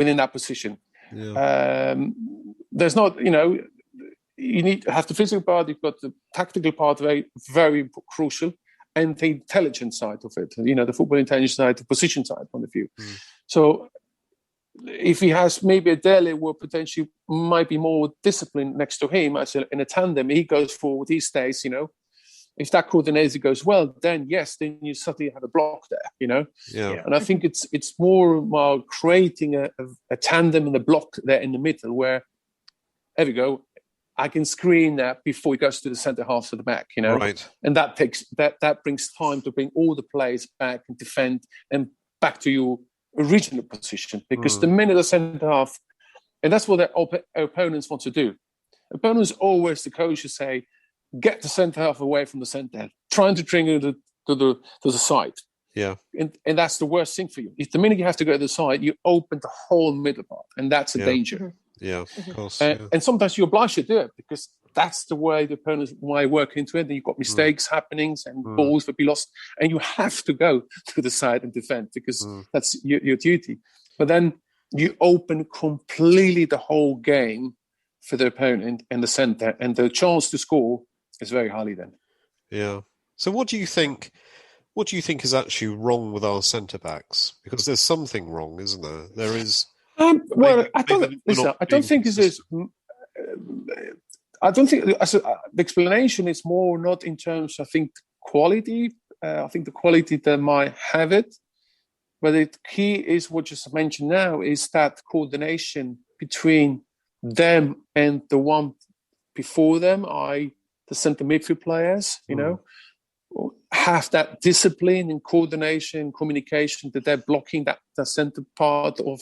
within that position. Yeah. There's not, you need to have the physical part, you've got the tactical part, very, very crucial, and the intelligence side of it, the football intelligence side, the position side point of view. So if he has maybe a Dele where potentially might be more discipline next to him as in a tandem, he goes forward, he stays, if that coordinator goes well, then you suddenly have a block there, Yeah. And I think it's more about creating a tandem and a block there in the middle where, there we go, I can screen that before he goes to the centre half to the back, Right. And that takes that brings time to bring all the players back and defend and back to your original position. Because the minute the centre half, and that's what their opponents want to do. Opponents always, the coaches say, get the centre half away from the centre, trying to trigger to the side. Yeah. And that's the worst thing for you. If the minute you have to go to the side, you open the whole middle part, and that's a danger. Yeah, of course. And sometimes you're obliged to do it because that's the way the opponents work into it. And you've got mistakes happenings and balls will be lost, and you have to go to the side and defend because that's your duty. But then you open completely the whole game for the opponent and the centre, and the chance to score is very highly then. Yeah. So what do you think is actually wrong with our centre backs? Because there's something wrong, isn't there? There is. Well, I don't think this is. I don't think the explanation is more not in terms. I think quality. I think the quality that might have it, but the key is what you just mentioned now is that coordination between them and the one before them, the centre midfield players. Have that discipline and coordination and communication that they're blocking that the centre part of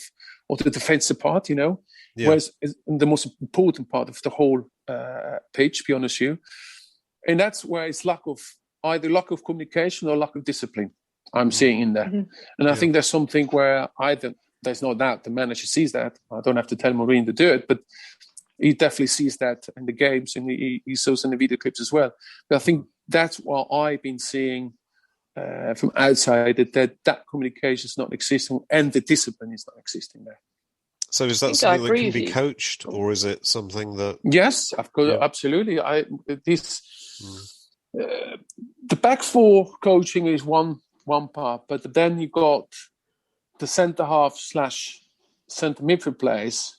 the defensive part, whereas the most important part of the whole pitch, to be honest with you. And that's where it's either lack of communication or lack of discipline I'm seeing in there. And I think there's something where there's no doubt the manager sees that. I don't have to tell Maureen to do it, but he definitely sees that in the games and he shows in the video clips as well. But I think that's what I've been seeing from outside, that communication is not existing and the discipline is not existing there. So is that something that can be coached, or is it something that... Yes, of course, absolutely. The back four coaching is one part, but then you got the centre half / centre midfield players.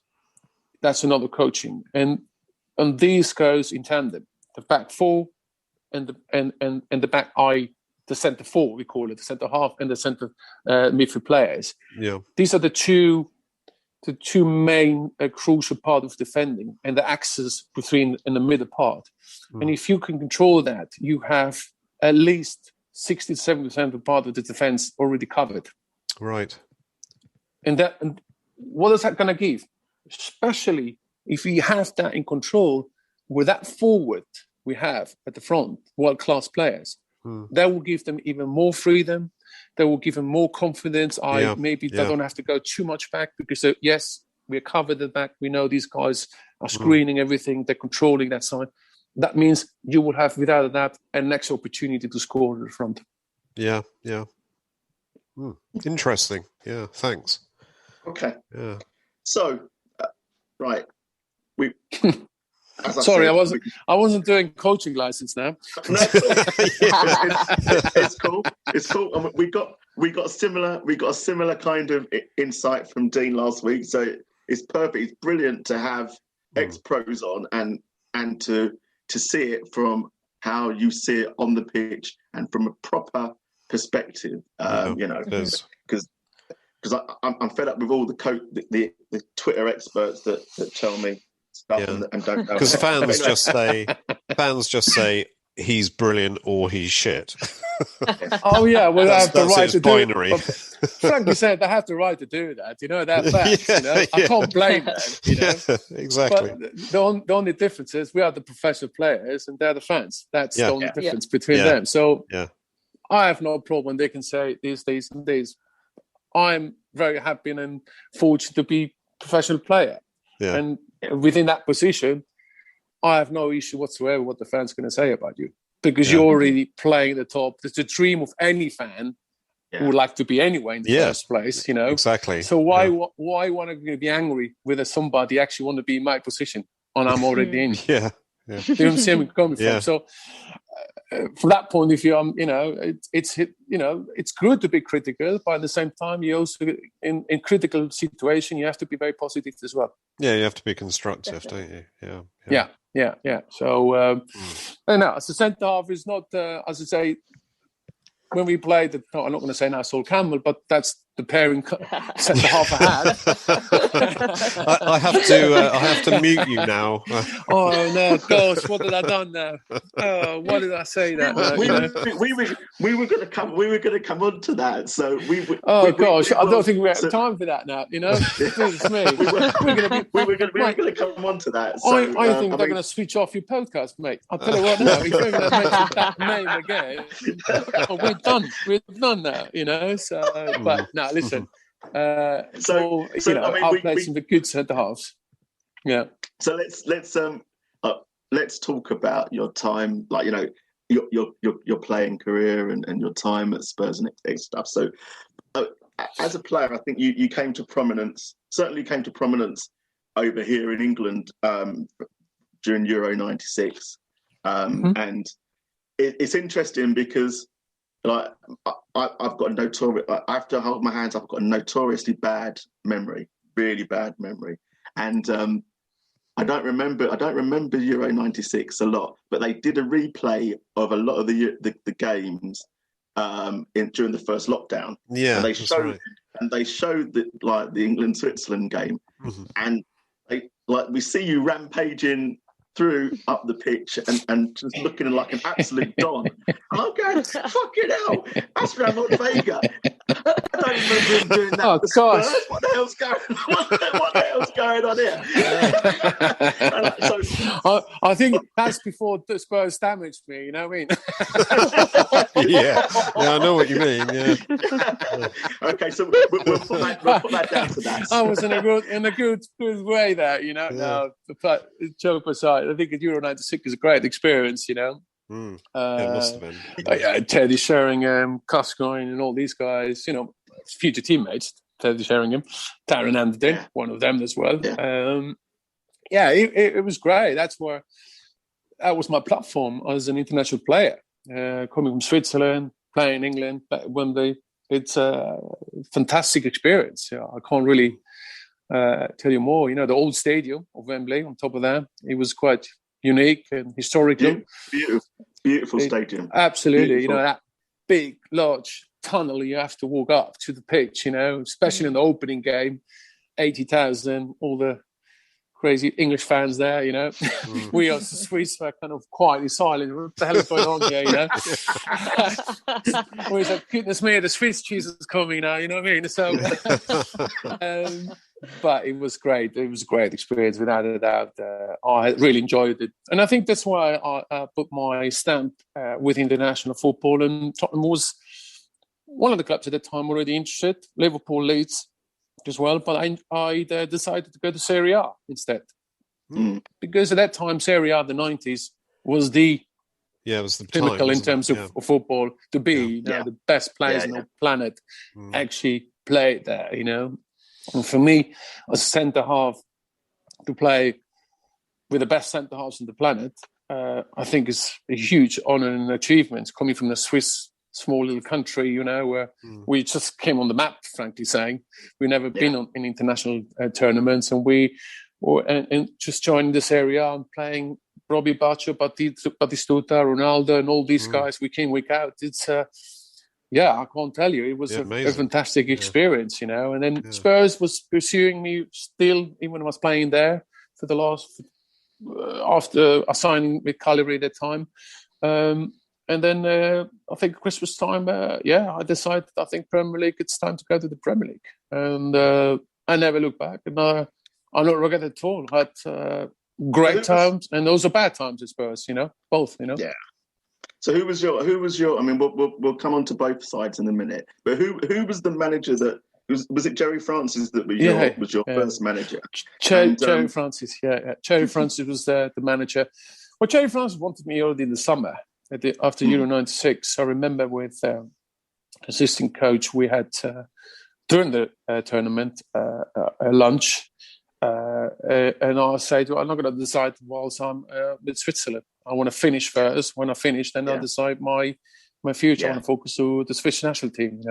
That's another coaching, and these goes in tandem. The back four and the back the centre four, we call it, the centre half and the centre midfield players. Yeah, these are the two main crucial part of defending, and the axis between in the middle part. And if you can control that, you have at least 60-70% of the part of the defense already covered. Right. And what is that going to give? Especially if we have that in control with that forward we have at the front, world-class players, that will give them even more freedom. That will give them more confidence. They don't have to go too much back because, yes, we're covered at the back. We know these guys are screening everything. They're controlling that side. That means you will have, without that, an next opportunity to score at the front. Yeah. Interesting. Yeah, thanks. Okay. Yeah. So, right. Sorry, I wasn't doing coaching license now. No, it's cool. It's cool. And we got a similar kind of insight from Dean last week. So it's perfect. It's brilliant to have ex-pros on and to see it from how you see it on the pitch and from a proper perspective. Because I'm fed up with all the Twitter experts that tell me stuff and don't know. Because fans just say he's brilliant or he's shit. Oh yeah, well they have the right to binary. do it. Frankly said, they have the right to do that. They're fans. I can't blame them. Exactly. But the only difference is we are the professional players and they're the fans. That's the only difference between them. So I have no problem when they can say these and these. I'm very happy and fortunate to be a professional player. Yeah. And within that position, I have no issue whatsoever what the fans are going to say about you because you're already playing the top. It's a dream of any fan would like to be anyway in the first place, you know. Exactly. So why want to be angry with somebody actually want to be in my position and I'm already in? Yeah. Do you see where I'm coming from? So from that point of view, it's good to be critical, but at the same time, you also in critical situation, you have to be very positive as well. Yeah, you have to be constructive, don't you? Yeah. So, as a centre half, is not as I say. When we played, I'm not going to say now Sol Campbell, but that's the pairing centre half I had. I have to mute you now. Oh no, gosh, what did I done now? Oh, why did I say that? We were going to come on to that. So I don't think we have time for that now. You know, it's me. We were going to come on to that. So, I think they're going to switch off your podcast, mate. I'll tell you what now. If you're going to mention that name again, we're done now. You know. So, but now listen. I've played some good centre halves. Yeah. So let's talk about your time, like your playing career and your time at Spurs and stuff. So as a player, I think you came to prominence. Certainly came to prominence over here in England during Euro '96, and it's interesting because. Like I've got I have to hold my hands. I've got a notoriously bad memory, really bad memory, and I don't remember Euro '96 a lot. But they did a replay of a lot of the games during the first lockdown. Yeah, and they showed the England-Switzerland game, and we see you rampaging up the pitch and just looking like an absolute don. And I'm going, fucking hell, that's Ramon Vega. I don't remember him doing that. Oh, gosh. What the hell's going on here? I think that's before the Spurs damaged me, you know what I mean? Yeah, I know what you mean, yeah. Okay, so we'll put that down to that. I was in a good way there, you know. Now, but joke aside, I think Euro '96 is a great experience, you know. It must have been. Teddy Sheringham, Gascoigne, and all these guys, you know, future teammates. Teddy Sheringham, Darren Anderton, one of them as well. Yeah. It was great. That was my platform as an international player, coming from Switzerland, playing in England back in Wembley. It's a fantastic experience. Yeah, I can't really tell you more. You know, the old stadium of Wembley. On top of that, it was quite unique and historical. Beautiful stadium. Absolutely. Beautiful. You know, that big, large tunnel you have to walk up to the pitch, you know, especially in the opening game, 80,000, all the crazy English fans there, you know. We as the Swiss were kind of quietly silent. What the hell is going on here, you know? Always like, goodness me, the Swiss cheese is coming now, you know what I mean? So, but it was great. It was a great experience, without a doubt. I really enjoyed it. And I think that's why I put my stamp with international football. And Tottenham was one of the clubs at the time already interested. Liverpool, Leeds as well. But I decided to go to Serie A instead. Because at that time, Serie A, the 90s, was the pinnacle in terms of football to be. You know, the best players on the planet actually played there, you know. And for me, as a centre-half, to play with the best centre-halves on the planet, I think is a huge honour and achievement, coming from the Swiss small little country, you know, where we just came on the map, frankly saying. We've never been in international tournaments, and we were just joining this area and playing Robbie Baccio, Batistuta, Ronaldo, and all these guys week in, week out. It's... I can't tell you. It was a fantastic experience, you know. And then Spurs was pursuing me still, even when I was playing there for the last, after signing with Cagliari at that time. And then I think Christmas time, I decided, I think Premier League, it's time to go to the Premier League. And I never looked back. And I don't regret it at all. I had great times, and those are bad times at Spurs, you know, both, you know. Yeah. So who was your? I mean, we'll come on to both sides in a minute. But who was the manager that was it? Jerry Francis that was your first manager. Jerry Francis, Jerry Francis was the manager. Well, Jerry Francis wanted me already in the summer after Euro '96. I remember with assistant coach, we had during the tournament a lunch, and I said, I'm not going to decide whilst I'm with Switzerland. I want to finish first. When I finish, then I'll decide my future. I want to focus on the Swiss national team.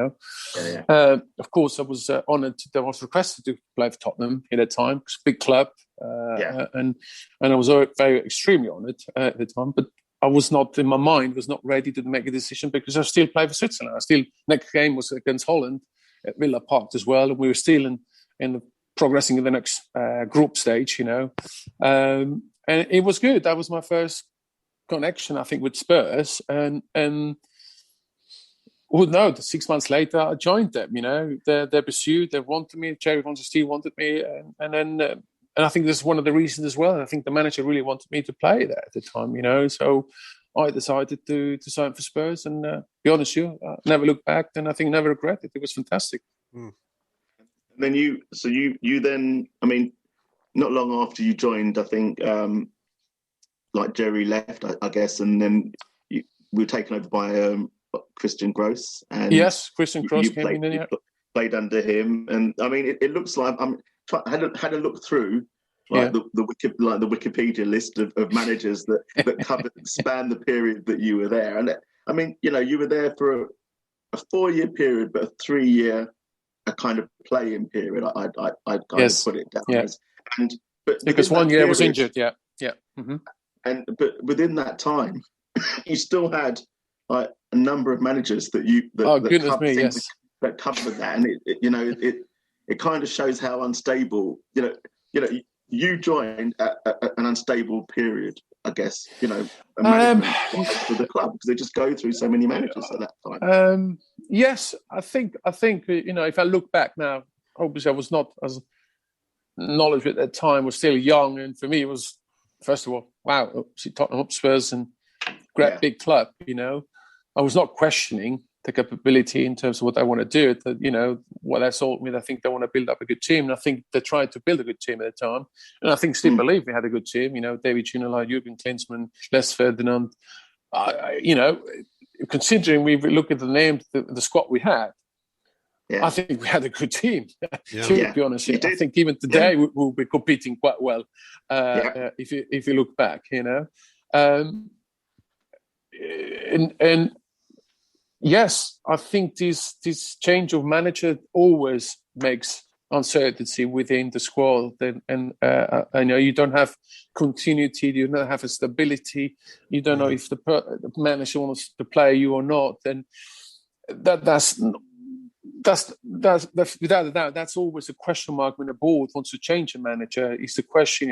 Of course, I was honoured. I was requested to play for Tottenham at that time. It's a big club, and I was very extremely honoured at the time. But I was not, in my mind, was not ready to make a decision because I still play for Switzerland. Next game was against Holland at Villa Park as well, and we were still in progressing in the next group stage, and it was good. That was my first connection, I think, with Spurs, and who knows? 6 months later, I joined them. They pursued, they wanted me. Jerry Von still wanted me, and I think this is one of the reasons as well. I think the manager really wanted me to play there at the time. So I decided to sign for Spurs, and be honest with you, I never looked back, and I think never regret it. It was fantastic. And then you then, I mean, not long after you joined, I think, like Jerry left, I guess, and then we were taken over by Christian Gross. And yes, Christian Gross came in. Played under him, and I mean, it looks like I had a look through the Wikipedia list of managers that span the period that you were there, and I mean, you were there for a 4-year period, but a 3-year a kind of playing period. I'd kind of put it down as, but because 1 year I was injured. Mm-hmm. But within that time, you still had like a number of managers that covered that, and it kind of shows how unstable. You joined at an unstable period, I guess. Management for the club, because they just go through so many managers at that time. Yes, I think if I look back now, obviously I was not as knowledgeable at that time. Was still young, and for me it was, first of all, wow, see Tottenham Hotspurs and great big club. I was not questioning the capability in terms of what I want to do. What I saw with, I think they want to build up a good team, and I think they tried to build a good team at the time. And I think still believe we had a good team. David Ginola, Jürgen Klinsmann, Les Ferdinand. Considering we look at the name, the squad we had, I think we had a good team. To be honest, I think even today we'll be competing quite well. If you look back, and yes, I think this change of manager always makes uncertainty within the squad, and I know you don't have continuity, you don't have a stability, you don't know if the manager wants to play you or not. Then that's without a doubt, that's always a question mark when the board wants to change a manager. Is the question,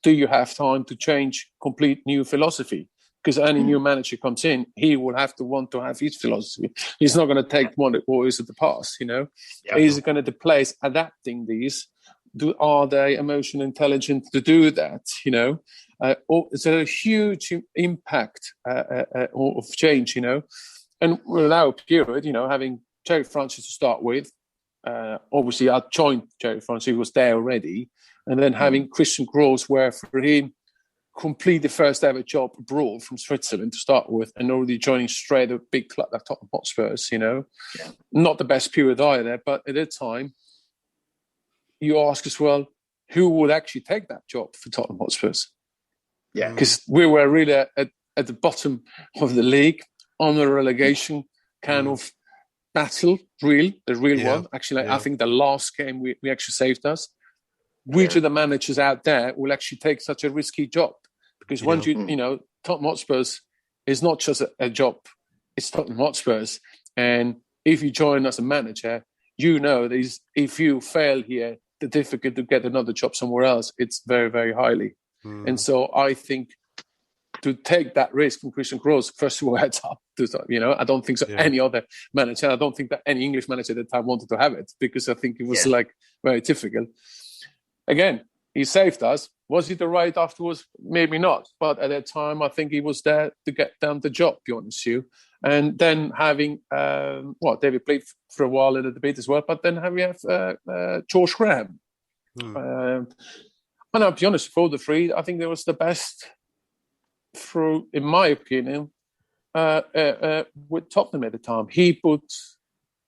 do you have time to change complete new philosophy? Because any new manager comes in, he will have to want to have his philosophy. He's not going to take one that was of the past, He's going to the players adapting these. Are they emotionally intelligent to do that, It's a huge impact of change, And we're now a period, having Jerry Francis to start with. Obviously, I joined Jerry Francis, he was there already. And then having Christian Gross, where for him, complete the first ever job abroad from Switzerland to start with, and already joining straight a big club like Tottenham Hotspurs, Not the best period either, but at that time, you ask as well, who would actually take that job for Tottenham Hotspurs? Yeah. Because we were really at the bottom of the league, on the relegation kind of battle, the real one. Actually, I think the last game we actually saved us. Which of the managers out there will actually take such a risky job? Because once Tottenham Hotspurs is not just a job, it's Tottenham Hotspurs. And if you join as a manager, that if you fail here, the difficult to get another job somewhere else, it's very, very highly. And so I think to take that risk from Christian Gross, first of all, heads up. I don't think so. Any other manager, I don't think that any English manager at the time wanted to have it, because I think it was very difficult. Again, he saved us. Was he the right afterwards? Maybe not. But at that time, I think he was there to get down the job, to be honest with you. And then having, David played for a while in the debate as well, but then we have George Graham. And I'll be honest, for the three, I think there was the best through, in my opinion, with Tottenham at the time. He put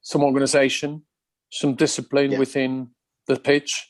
some organisation, some discipline within the pitch,